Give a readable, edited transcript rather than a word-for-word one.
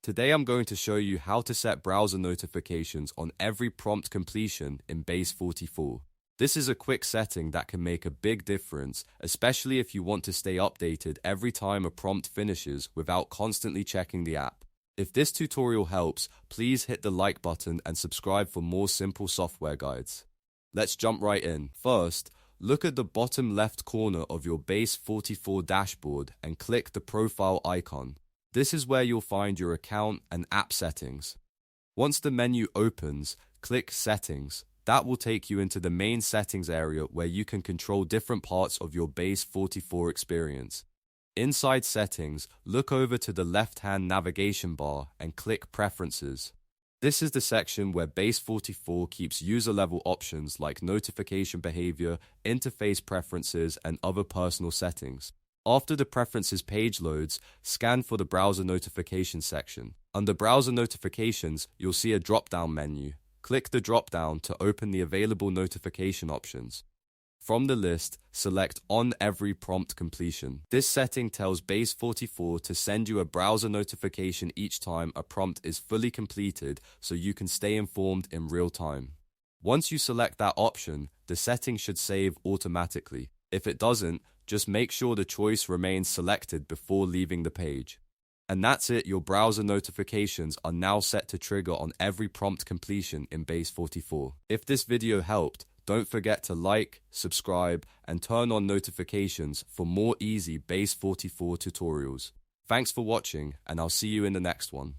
Today I'm going to show you how to set browser notifications on every prompt completion in Base44. This is a quick setting that can make a big difference, especially if you want to stay updated every time a prompt finishes without constantly checking the app. If this tutorial helps, please hit the like button and subscribe for more simple software guides. Let's jump right in. First, look at the bottom left corner of your Base44 dashboard and click the profile icon. This is where you'll find your account and app settings. Once the menu opens, click Settings. That will take you into the main settings area where you can control different parts of your Base44 experience. Inside Settings, look over to the left-hand navigation bar and click Preferences. This is the section where Base44 keeps user-level options like notification behavior, interface preferences, and other personal settings. After the Preferences page loads, scan for the Browser Notifications section. Under Browser Notifications, you'll see a drop-down menu. Click the drop-down to open the available notification options. From the list, select On Every Prompt Completion. This setting tells Base44 to send you a browser notification each time a prompt is fully completed so you can stay informed in real time. Once you select that option, the setting should save automatically. If it doesn't, just make sure the choice remains selected before leaving the page. And that's it, your browser notifications are now set to trigger on every prompt completion in Base44. If this video helped, don't forget to like, subscribe, and turn on notifications for more easy Base44 tutorials. Thanks for watching, and I'll see you in the next one.